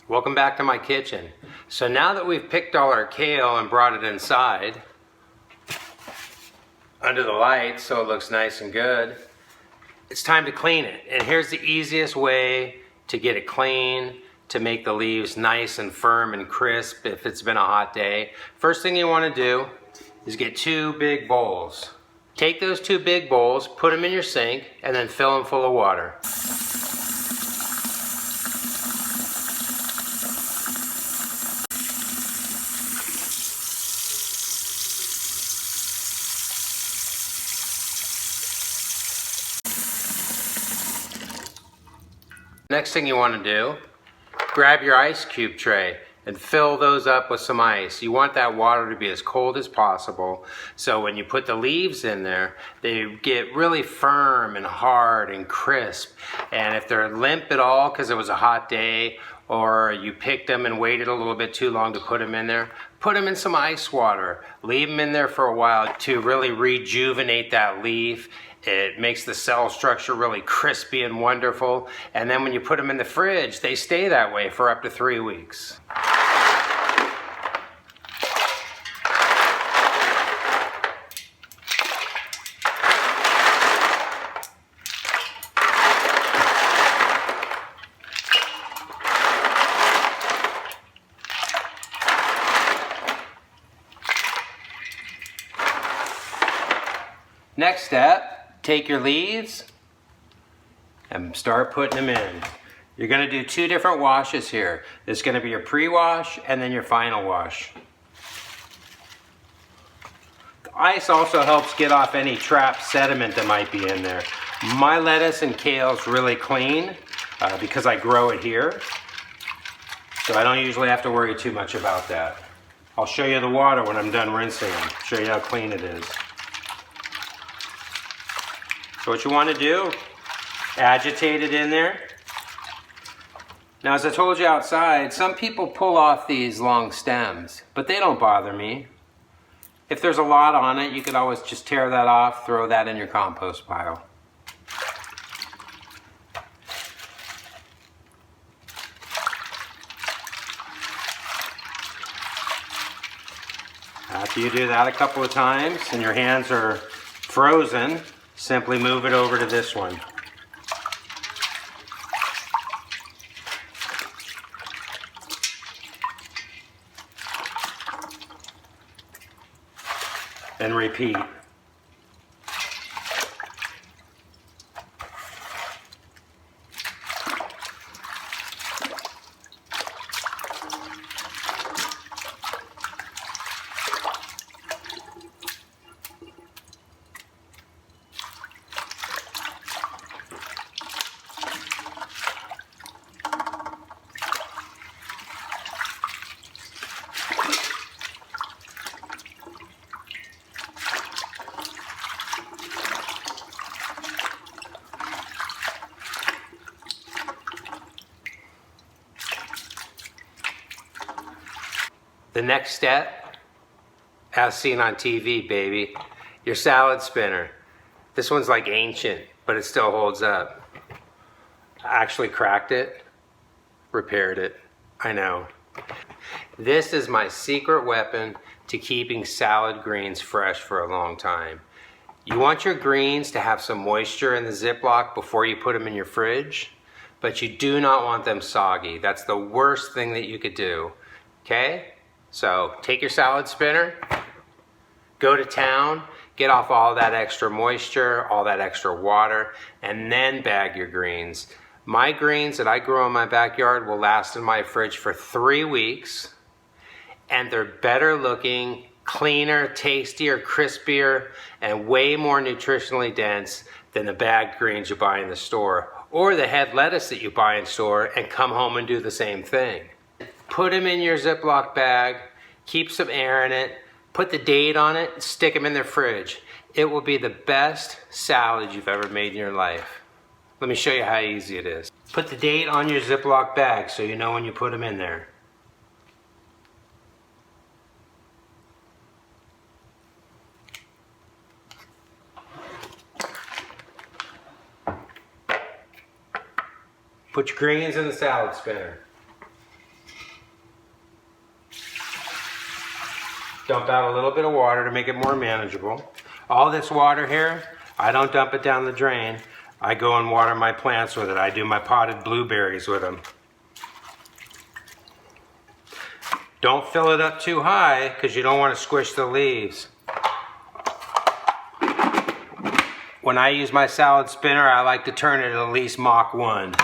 Welcome back to my kitchen. So now that we've picked all our kale and brought it inside under the light so it looks nice and good, it's time to clean it. And here's the easiest way to get it clean, to make the leaves nice and firm and crisp if it's been a hot day. First thing you want to do is get 2 big bowls. Take those 2 big bowls, put them in your sink, and then fill them full of water. Next thing you want to do, grab your ice cube tray and fill those up with some ice. You want that water to be as cold as possible, so when you put the leaves in there, they get really firm and hard and crisp. And if they're limp at all because it was a hot day, or you picked them and waited a little bit too long to put them in there, put them in some ice water. Leave them in there for a while to really rejuvenate that leaf. It makes the cell structure really crispy and wonderful. And then when you put them in the fridge, they stay that way for up to 3 weeks. Next step, take your leaves and start putting them in. You're going to do 2 different washes here. There's going to be your pre-wash and then your final wash. The ice also helps get off any trapped sediment that might be in there. My lettuce and kale is really clean because I grow it here, so I don't usually have to worry too much about that. I'll show you the water when I'm done rinsing them, show you how clean it is. So what you want to do, agitate it in there. Now, as I told you outside, some people pull off these long stems, but they don't bother me. If there's a lot on it, you could always just tear that off, throw that in your compost pile. After you do that a couple of times and your hands are frozen, simply move it over to this one. And repeat. The next step, as seen on TV, baby, your salad spinner. This one's like ancient, but it still holds up. I actually cracked it, repaired it, I know. This is my secret weapon to keeping salad greens fresh for a long time. You want your greens to have some moisture in the Ziploc before you put them in your fridge, but you do not want them soggy. That's the worst thing that you could do, okay? So take your salad spinner, go to town, get off all that extra moisture, all that extra water, and then bag your greens. My greens that I grow in my backyard will last in my fridge for 3 weeks, and they're better looking, cleaner, tastier, crispier, and way more nutritionally dense than the bagged greens you buy in the store, or the head lettuce that you buy in store and come home and do the same thing. Put them in your Ziploc bag, keep some air in it, put the date on it, and stick them in the fridge. It will be the best salad you've ever made in your life. Let me show you how easy it is. Put the date on your Ziploc bag so you know when you put them in there. Put your greens in the salad spinner. Dump out a little bit of water to make it more manageable. All this water here, I don't dump it down the drain. I go and water my plants with it. I do my potted blueberries with them. Don't fill it up too high because you don't want to squish the leaves. When I use my salad spinner, I like to turn it at least Mach 1.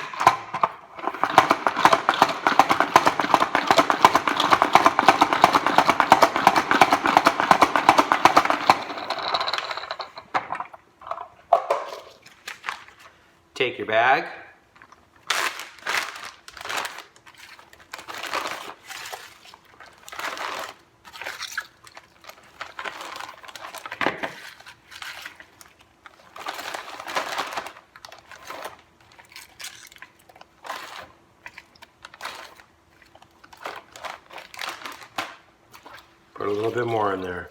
Take your bag. Put a little bit more in there.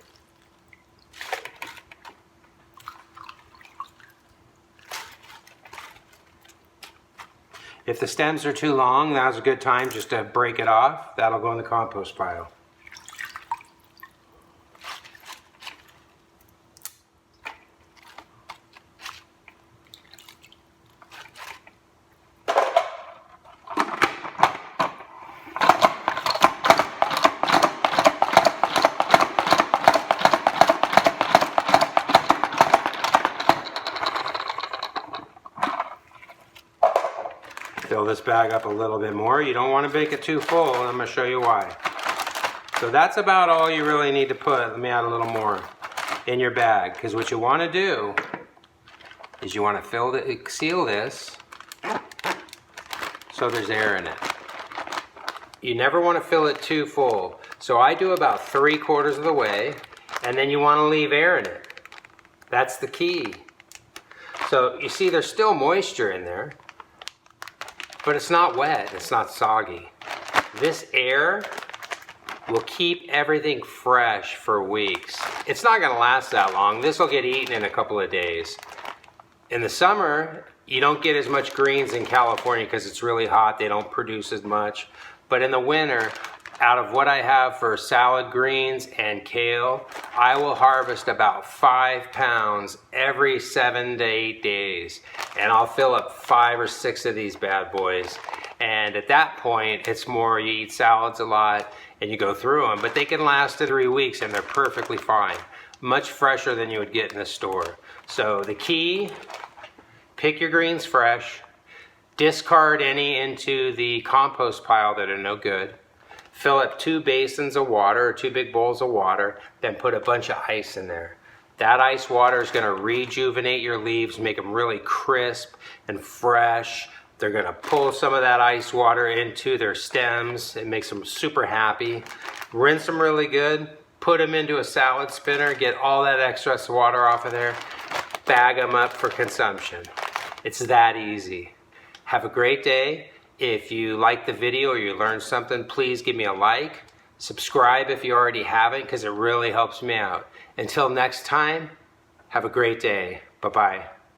If the stems are too long, now's a good time just to break it off. That'll go in the compost pile. Fill this bag up a little bit more. You don't want to make it too full, and I'm going to show you why. So that's about all you really need to put. Let me add a little more in your bag, because what you want to do is you want to seal this so there's air in it. You never want to fill it too full. So I do about 3/4 of the way, and then you want to leave air in it. That's the key. So you see there's still moisture in there, but it's not wet, it's not soggy. This air will keep everything fresh for weeks. It's not gonna last that long. This will get eaten in a couple of days. In the summer, you don't get as much greens in California because it's really hot, they don't produce as much. But in the winter, out of what I have for salad greens and kale, I will harvest about 5 pounds every 7 to 8 days. And I'll fill up 5 or 6 of these bad boys. And at that point, it's more you eat salads a lot and you go through them. But they can last 3 weeks and they're perfectly fine. Much fresher than you would get in the store. So the key, pick your greens fresh. Discard any into the compost pile that are no good. Fill up 2 basins of water, or 2 big bowls of water, then put a bunch of ice in there. That ice water is going to rejuvenate your leaves, make them really crisp and fresh. They're going to pull some of that ice water into their stems. It makes them super happy. Rinse them really good. Put them into a salad spinner. Get all that excess water off of there. Bag them up for consumption. It's that easy. Have a great day. If you liked the video or you learned something, please give me a like. Subscribe if you already haven't, because it really helps me out. Until next time, have a great day. Bye-bye.